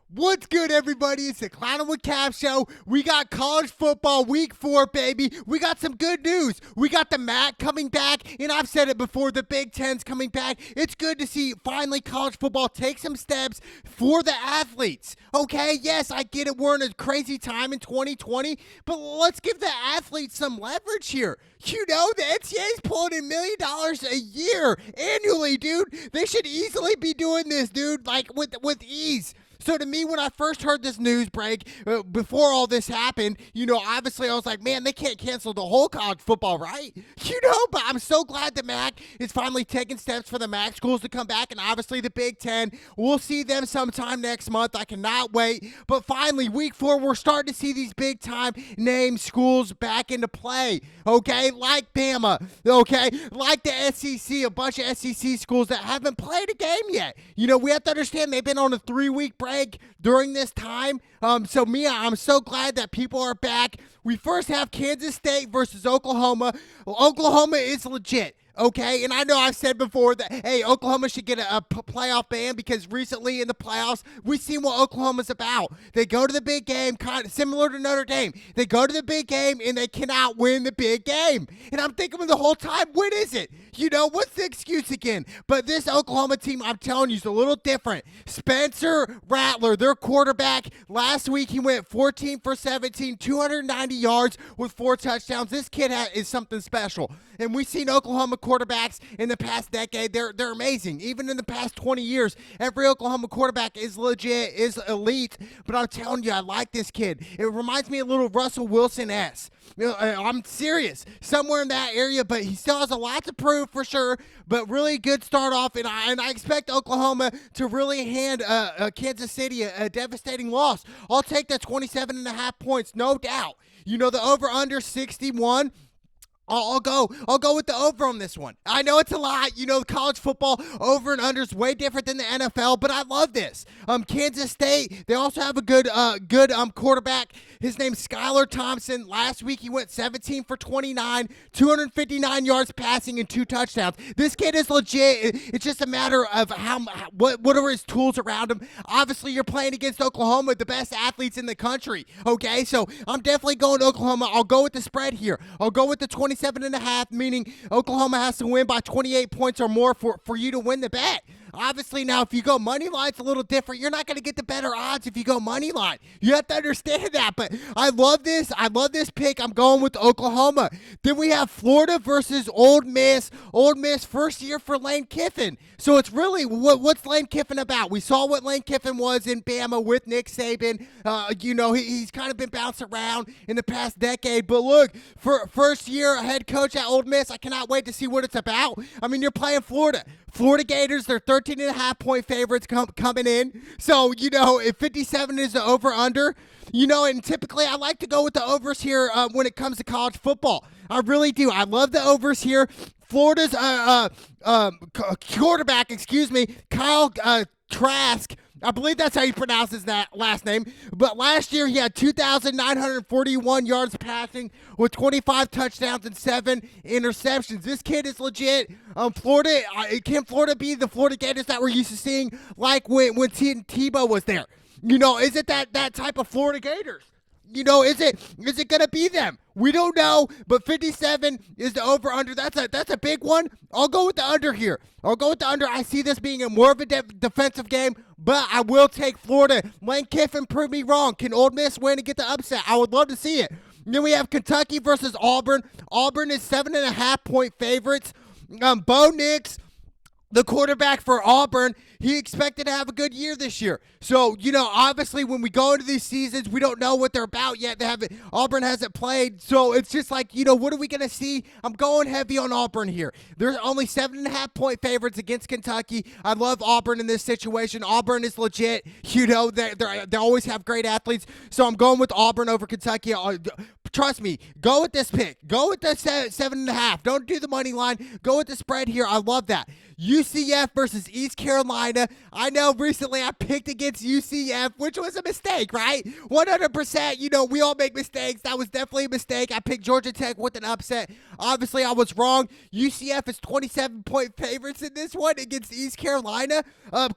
What's good, everybody? It's the Clown with Cap Show. We got college football week 4, baby. We got some good news. We got the MAC coming back, and I've said it before, the Big Ten's coming back. It's good to see finally college football take some steps for the athletes. Okay, yes, I get it. We're in a crazy time in 2020, but let's give the athletes some leverage here. You know, the NCAA's pulling in $1 million a year annually, dude. They should easily be doing this, dude, like with ease. So to me, when I first heard this news break, before all this happened, obviously I was like, man, they can't cancel the whole college football, right? But I'm so glad the MAC is finally taking steps for the MAC schools to come back, and obviously the Big Ten. We'll see them sometime next month. I cannot wait. But finally, week 4, we're starting to see these big-time name schools back into play, okay? Like Bama, okay? Like the SEC, a bunch of SEC schools that haven't played a game yet. We have to understand they've been on a 3-week break during this time. So Mia, I'm so glad that people are back. We first have Kansas State versus Oklahoma. Oklahoma is legit. Okay, and I know I've said before that, hey, Oklahoma should get a playoff ban because recently in the playoffs, we've seen what Oklahoma's about. They go to the big game, kind of similar to Notre Dame. They go to the big game, and they cannot win the big game. And I'm thinking the whole time, when is it? What's the excuse again? But this Oklahoma team, I'm telling you, is a little different. Spencer Rattler, their quarterback, last week he went 14 for 17, 290 yards with 4 touchdowns. This kid is something special. And we've seen Oklahoma quarterbacks in the past decade. They're amazing. Even in the past 20 years, every Oklahoma quarterback is legit, is elite. But I'm telling you, I like this kid. It reminds me a little Russell Wilson-esque. I'm serious. Somewhere in that area, but he still has a lot to prove for sure. But really good start off, and I expect Oklahoma to really hand Kansas City a devastating loss. I'll take the 27.5 points, no doubt. The over-under 61. I'll go with the over on this one. I know it's a lot. College football over and under is way different than the NFL, but I love this. Kansas State, they also have a good quarterback. His name's Skylar Thompson. Last week he went 17 for 29, 259 yards passing and 2 touchdowns. This kid is legit. It's just a matter of what are his tools around him. Obviously, you're playing against Oklahoma, the best athletes in the country. Okay, so I'm definitely going to Oklahoma. I'll go with the spread here. I'll go with the 27.5, meaning Oklahoma has to win by 28 points or more for you to win the bet. Obviously, now, if you go money line, it's a little different. You're not going to get the better odds if you go money line. You have to understand that, but I love this. I love this pick. I'm going with Oklahoma. Then we have Florida versus Ole Miss. Ole Miss, first year for Lane Kiffin. So it's really, what's Lane Kiffin about? We saw what Lane Kiffin was in Bama with Nick Saban. He's kind of been bounced around in the past decade. But look, for first year head coach at Ole Miss, I cannot wait to see what it's about. I mean, you're playing Florida. Florida Gators, they're 13.5 point favorites coming in. So, if 57 is the over-under, and typically I like to go with the overs here when it comes to college football. I really do. I love the overs here. Florida's quarterback, Kyle Trask, I believe that's how you pronounce his last name. But last year, he had 2,941 yards passing with 25 touchdowns and 7 interceptions. This kid is legit. Florida, can Florida be the Florida Gators that we're used to seeing like when Tebow was there? Is it that type of Florida Gators? Is it going to be them? We don't know, but 57 is the over-under. That's a big one. I'll go with the under here. I'll go with the under. I see this being more of a defensive game, but I will take Florida. Lane Kiffin proved me wrong. Can Ole Miss win and get the upset? I would love to see it. Then we have Kentucky versus Auburn. Auburn is 7.5 point favorites. Bo Nix, the quarterback for Auburn, he expected to have a good year this year. So, obviously when we go into these seasons, we don't know what they're about yet. Auburn hasn't played. So it's just like, what are we going to see? I'm going heavy on Auburn here. There's only 7.5 point favorites against Kentucky. I love Auburn in this situation. Auburn is legit. They always have great athletes. So I'm going with Auburn over Kentucky. Trust me, go with this pick. Go with the 7.5. Don't do the money line. Go with the spread here. I love that. UCF versus East Carolina. I know recently I picked against UCF, which was a mistake, right? 100%, we all make mistakes. That was definitely a mistake. I picked Georgia Tech with an upset. Obviously, I was wrong. UCF is 27-point favorites in this one against East Carolina.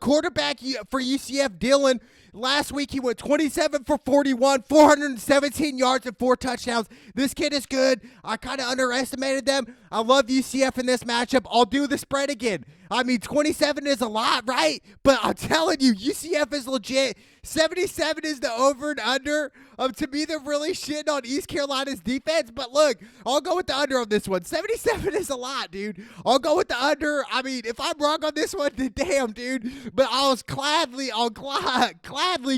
Quarterback for UCF, Dylan, last week he went 27 for 41, 417 yards and 4 touchdowns. This kid is good. I kind of underestimated them. I love UCF in this matchup. I'll do the spread again. I mean, 27 is a lot, right? But I'm telling you, UCF is legit. 77 is the over and under. To me, they're really shitting on East Carolina's defense. But look, I'll go with the under on this one. 77 is a lot, dude. I'll go with the under. I mean, if I'm wrong on this one, then damn, dude. But I'll gladly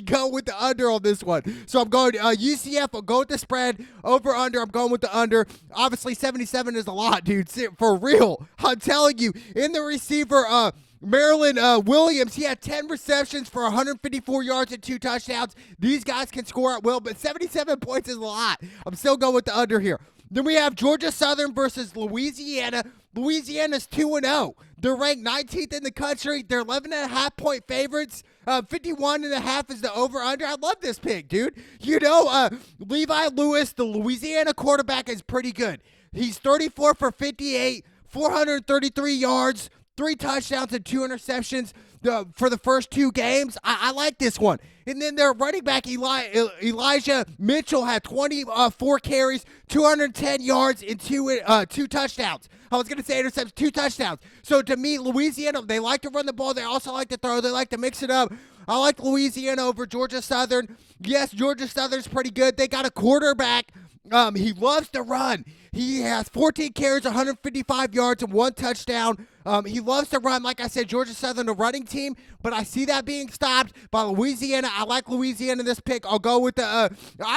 go with the under on this one. So I'm going UCF. I'll go with the spread. Over under. I'm going with the under. Obviously, 77 is a lot, dude. For real. I'm telling you. In the receiver, Maryland Williams, he had 10 receptions for 154 yards and 2 touchdowns. These guys can score at will, but 77 points is a lot. I'm still going with the under here. Then we have Georgia Southern versus Louisiana. Louisiana's 2-0. They're ranked 19th in the country. They're 11.5-point favorites. 51.5 is the over-under. I love this pick, dude. Levi Lewis, the Louisiana quarterback, is pretty good. He's 34 for 58, 433 yards, 3 touchdowns and 2 interceptions for the first 2 games. I like this one. And then their running back, Elijah Mitchell, had 24 carries, 210 yards, and 2 touchdowns. I was going to say interceptions, 2 touchdowns. So to me, Louisiana, they like to run the ball. They also like to throw. They like to mix it up. I like Louisiana over Georgia Southern. Yes, Georgia Southern's pretty good. They got a quarterback. He loves to run. He has 14 carries, 155 yards, and 1 touchdown. He loves to run. Like I said, Georgia Southern, a running team, but I see that being stopped by Louisiana. I like Louisiana in this pick. I'll go with I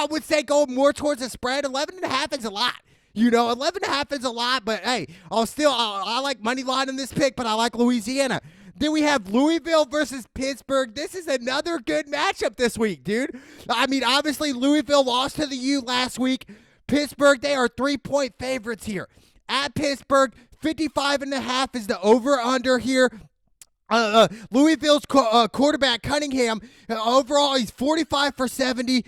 would say go more towards the spread. 11.5 is a lot. 11.5 is a lot, but hey, I like money line in this pick, but I like Louisiana. Then we have Louisville versus Pittsburgh. This is another good matchup this week, dude. I mean, obviously, Louisville lost to the U last week. Pittsburgh, they are 3-point favorites here. At Pittsburgh, 55.5 is the over-under here. Louisville's quarterback, Cunningham, overall, he's 45 for 70,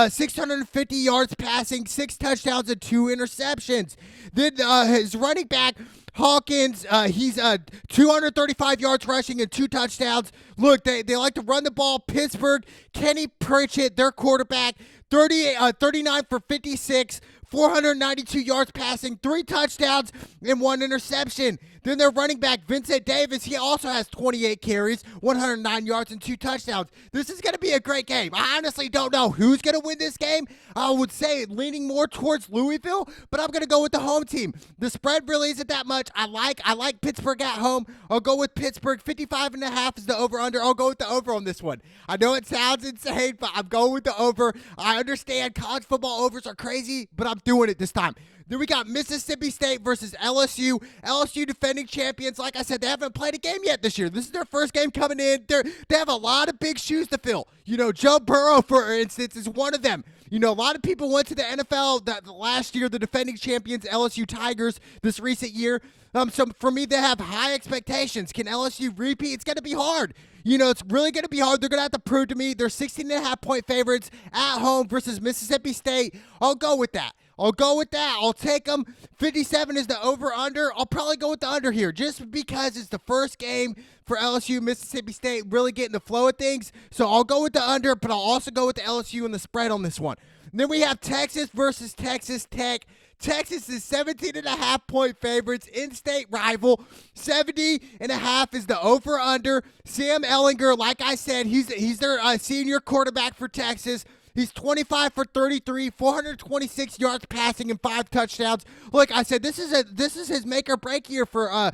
650 yards passing, 6 touchdowns, and 2 interceptions. Then his running back, Hawkins, he's 235 yards rushing and 2 touchdowns. Look, they like to run the ball. Pittsburgh, Kenny Pritchett, their quarterback, 39 for 56, 492 yards passing, 3 touchdowns, and 1 interception. Then their running back, Vincent Davis, he also has 28 carries, 109 yards, and 2 touchdowns. This is going to be a great game. I honestly don't know who's going to win this game. I would say leaning more towards Louisville, but I'm going to go with the home team. The spread really isn't that much. I like Pittsburgh at home. I'll go with Pittsburgh. 55.5 is the over-under. I'll go with the over on this one. I know it sounds insane, but I'm going with the over. I understand college football overs are crazy, but I'm doing it this time. Then we got Mississippi State versus LSU. LSU defending champions. Like I said, they haven't played a game yet this year. This is their first game coming in. They have a lot of big shoes to fill. Joe Burrow, for instance, is one of them. A lot of people went to the NFL last year, the defending champions, LSU Tigers, this recent year. So for me, they have high expectations. Can LSU repeat? It's going to be hard. It's really going to be hard. They're going to have to prove to me they're 16.5-point favorites at home versus Mississippi State. I'll go with that. I'll take them. 57 is the over-under. I'll probably go with the under here just because it's the first game for LSU, Mississippi State, really getting the flow of things. So I'll go with the under, but I'll also go with the LSU and the spread on this one. And then we have Texas versus Texas Tech. Texas is 17.5-point favorites, in-state rival. 70.5 is the over-under. Sam Ehlinger, like I said, he's their senior quarterback for Texas. He's 25 for 33, 426 yards passing and 5 touchdowns. Like I said, this is his make or break year for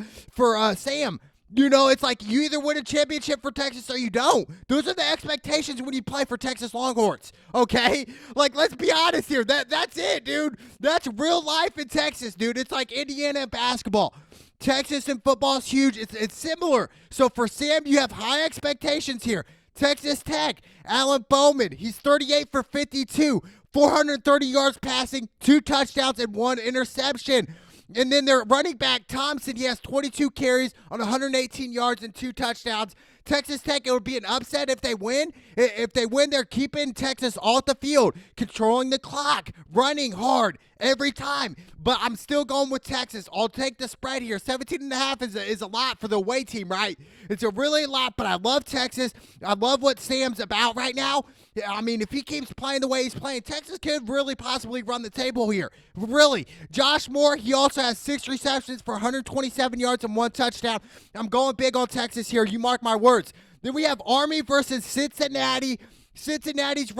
Sam. It's like you either win a championship for Texas or you don't. Those are the expectations when you play for Texas Longhorns, okay? Like, let's be honest here. That's it, dude. That's real life in Texas, dude. It's like Indiana and basketball. Texas and football is huge. It's similar. So for Sam, you have high expectations here. Texas Tech, Alan Bowman, he's 38 for 52, 430 yards passing, 2 touchdowns, and 1 interception. And then their running back, Thompson, he has 22 carries on 118 yards and 2 touchdowns. Texas Tech, it would be an upset if they win. If they win, they're keeping Texas off the field, controlling the clock, running hard every time. But I'm still going with Texas. I'll take the spread here. 17.5 is a lot for the away team, right? It's a really lot, but I love Texas. I love what Sam's about right now. I mean, if he keeps playing the way he's playing, Texas could really possibly run the table here. Really. Josh Moore, he also has 6 receptions for 127 yards and 1 touchdown. I'm going big on Texas here. You mark my words. Then we have Army versus Cincinnati. Cincinnati's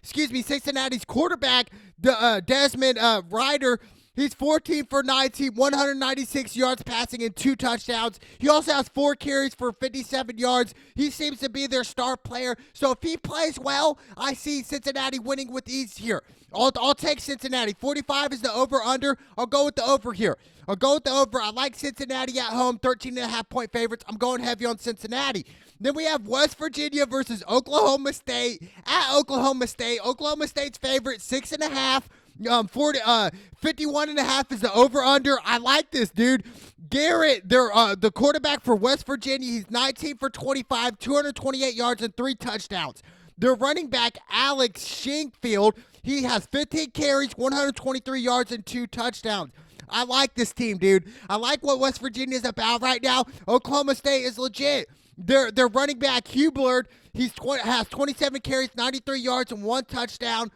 Cincinnati's quarterback, Desmond Ryder. He's 14 for 19, 196 yards passing and 2 touchdowns. He also has 4 carries for 57 yards. He seems to be their star player. So if he plays well, I see Cincinnati winning with ease here. I'll take Cincinnati. 45 is the over-under. I'll go with the over here. I'll go with the over. I like Cincinnati at home, 13.5-point favorites. I'm going heavy on Cincinnati. Then we have West Virginia versus Oklahoma State. At Oklahoma State, Oklahoma State's favorite, 6.5. 51.5 is the over-under. I like this, dude. Garrett, the quarterback for West Virginia, he's 19 for 25, 228 yards and 3 touchdowns. Their running back, Alex Shinkfield, he has 15 carries, 123 yards and 2 touchdowns. I like this team, dude. I like what West Virginia is about right now. Oklahoma State is legit. Their running back, Hublard, has 27 carries, 93 yards and 1 touchdown.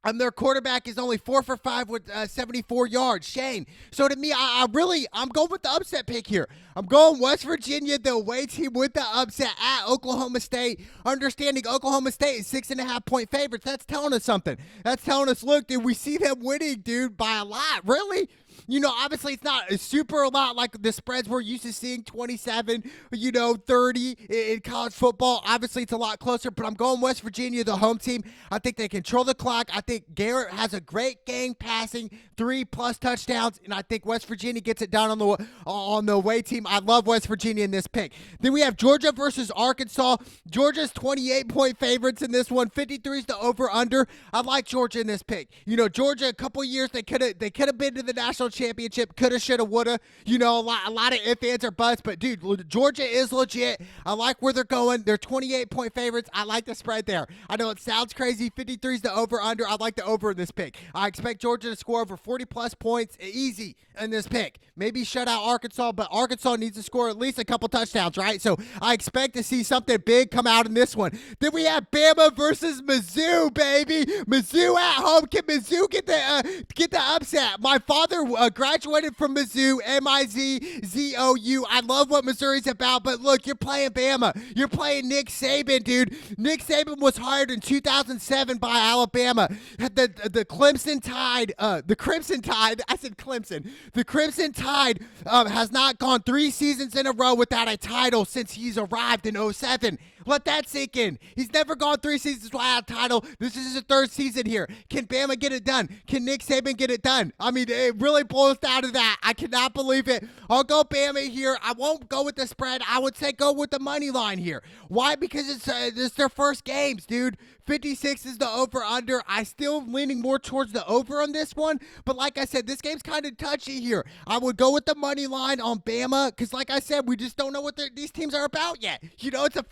And their quarterback is only 4 for 5 with 74 yards. Shane. So to me, I'm going with the upset pick here. I'm going West Virginia, the away team, with the upset at Oklahoma State. Understanding Oklahoma State is 6.5-point favorites. That's telling us something. That's telling us, look, dude, we see them winning, dude, by a lot. Really? You know, obviously it's not super a lot like the spreads we're used to seeing, 27, 30 in college football. Obviously it's a lot closer, but I'm going West Virginia, the home team. I think they control the clock. I think Garrett has a great game passing, 3+ touchdowns, and I think West Virginia gets it done on the away team. I love West Virginia in this pick. Then we have Georgia versus Arkansas. Georgia's 28-point favorites in this one. 53 is the over-under. I like Georgia in this pick. You know, Georgia, a couple years, they could have been to the national championship. Coulda, shoulda, woulda. You know, a lot of ifs, ands, or buts. But, dude, Georgia is legit. I like where they're going. They're 28-point favorites. I like the spread there. I know it sounds crazy. 53 is the over-under. I like the over in this pick. I expect Georgia to score over 40-plus points easy in this pick. Maybe shut out Arkansas, but Arkansas needs to score at least a couple touchdowns, right? So I expect to see something big come out in this one. Then we have Bama versus Mizzou, baby. Mizzou at home. Can Mizzou get the upset? My father graduated from Mizzou, M-I-Z-Z-O-U. I love what Missouri's about, but look, you're playing Bama. You're playing Nick Saban, dude. Nick Saban was hired in 2007 by Alabama. The Crimson Tide, I said Clemson. The Crimson Tide has not gone 3 seasons in a row without a title since he's arrived in 2007. Let that sink in. He's never gone 3 seasons without a title. This is his 3rd season here. Can Bama get it done? Can Nick Saban get it done? I mean, it really boils down to that. I cannot believe it. I'll go Bama here. I won't go with the spread. I would say go with the money line here. Why? Because it's their first games, dude. 56 is the over-under. I still leaning more towards the over on this one. But like I said, this game's kind of touchy here. I would go with the money line on Bama because, like I said, we just don't know what these teams are about yet. You know, it's the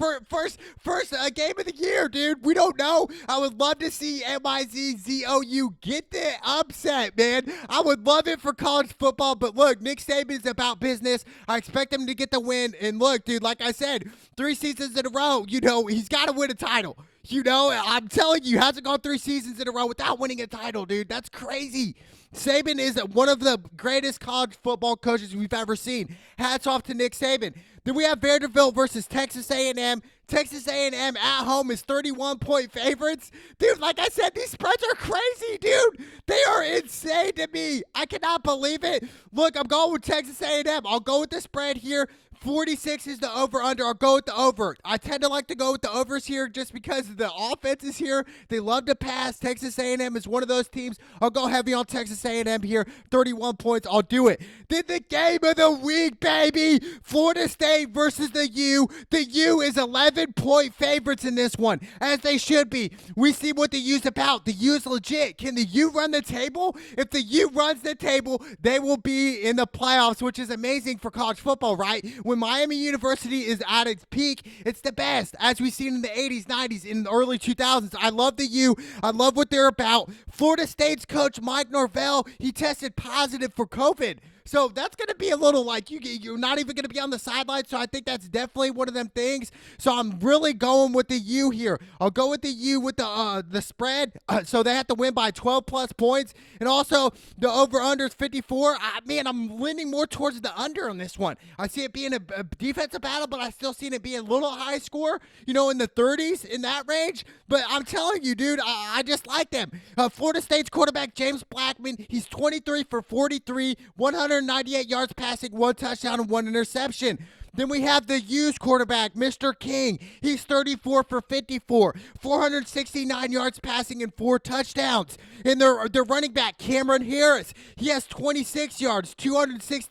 first game of the year, dude. We don't know. I would love to see M-I-Z-Z-O-U get the upset, man. I would love it for college football. But look, Nick Saban is about business. I expect him to get the win. And look, dude, like I said, 3 seasons in a row, you know, he's got to win a title. You know, I'm telling you, hasn't gone 3 seasons in a row without winning a title, dude. That's crazy. Saban is one of the greatest college football coaches we've ever seen. Hats off to Nick Saban. Then we have Vanderbilt versus Texas A&M. Texas A&M at home is 31-point favorites. Dude, like I said, these spreads are crazy, dude. They are insane to me. I cannot believe it. Look, I'm going with Texas A&M. I'll go with the spread here. 46 is the over-under. I'll go with the over. I tend to like to go with the overs here just because the offense is here. They love to pass. Texas A&M is one of those teams. I'll go heavy on Texas A&M here. 31 points. I'll do it. Then the game of the week, baby. Florida State State versus the U. The U is 11-point favorites in this one, as they should be. We see what the U's about. The U's legit. Can the U run the table? If the U runs the table, they will be in the playoffs, which is amazing for college football, right? When Miami University is at its peak, it's the best, as we've seen in the 80s, 90s, in the early 2000s. I love the U. I love what they're about. Florida State's coach, Mike Norvell, he tested positive for COVID. So that's going to be a little like you're not even going to be on the sideline. So I think that's definitely one of them things. So I'm really going with the U here. I'll go with the U with the spread. So they have to win by 12 plus points. And also the over-under is 54. Man, I'm leaning more towards the under on this one. I see it being a defensive battle, but I still see it being a little high score, in the 30s, in that range. But I'm telling you, dude, I just like them. Florida State's quarterback, James Blackman, he's 23 for 43, 198 yards passing, 1 touchdown, and 1 interception. Then we have the U's quarterback, Mr. King. He's 34 for 54, 469 yards passing and 4 touchdowns. And their running back, Cameron Harris, he has 26 yards, 26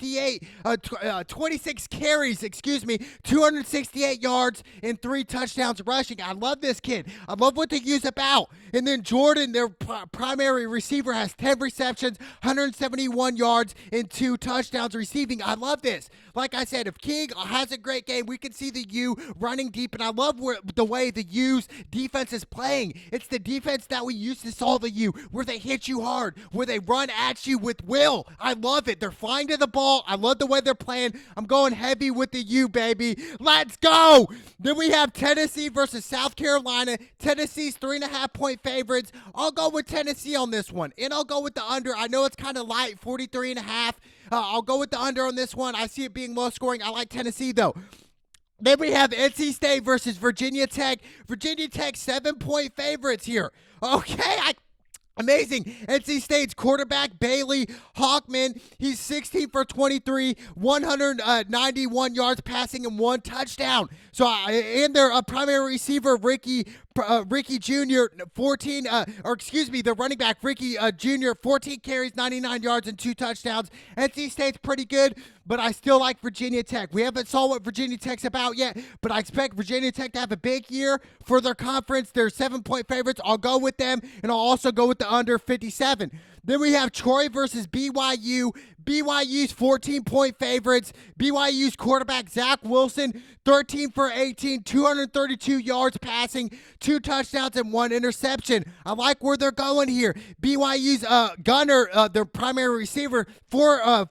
carries, 268 yards and 3 touchdowns rushing. I love this kid. I love what the U's about. And then Jordan, their primary receiver, has 10 receptions, 171 yards, and 2 touchdowns receiving. I love this. Like I said, if King has a great game, we can see the U running deep, and I love the way the U's defense is playing. It's the defense that we used to saw the U, where they hit you hard, where they run at you with will. I love it. They're flying to the ball. I love the way they're playing. I'm going heavy with the U, baby. Let's go. Then we have Tennessee versus South Carolina. Tennessee's 3.5-point favorites. I'll go with Tennessee on this one, and I'll go with the under. I know it's kind of light, 43.5. I'll go with the under on this one. I see it being low scoring. I like Tennessee, though. Then we have NC State versus Virginia Tech. Virginia Tech 7-point favorites here. Okay, amazing. NC State's quarterback, Bailey Hawkman, he's 16 for 23, 191 yards passing and 1 touchdown. So, and their primary receiver, Ricky Jr., the running back, Ricky Jr., 14 carries, 99 yards, and 2 touchdowns. NC State's pretty good, but I still like Virginia Tech. We haven't saw what Virginia Tech's about yet, but I expect Virginia Tech to have a big year for their conference. They're 7-point favorites. I'll go with them, and I'll also go with the under 57. Then we have Troy versus BYU. BYU's 14-point favorites. BYU's quarterback, Zach Wilson, 13 for 18, 232 yards passing, 2 touchdowns, and 1 interception. I like where they're going here. BYU's Gunner, their primary receiver, 4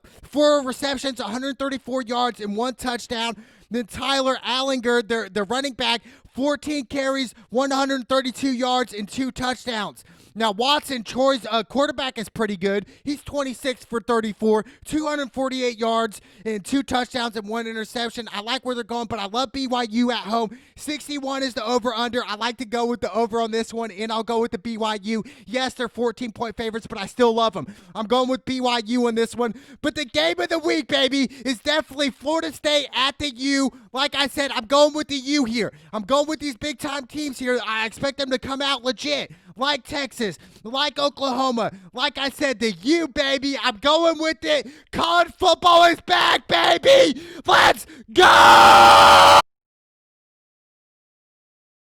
receptions, 134 yards, and 1 touchdown. Then Tyler Allinger, their running back, 14 carries, 132 yards, and 2 touchdowns. Now, Watson, Troy's quarterback, is pretty good. He's 26 for 34, 248 yards, and 2 touchdowns and 1 interception. I like where they're going, but I love BYU at home. 61 is the over-under. I like to go with the over on this one, and I'll go with the BYU. Yes, they're 14-point favorites, but I still love them. I'm going with BYU on this one. But the game of the week, baby, is definitely Florida State at the U. Like I said, I'm going with the U here. I'm going with these big-time teams here. I expect them to come out legit. Like Texas, like Oklahoma, like I said, the U, baby. I'm going with it. College football is back, baby. Let's go!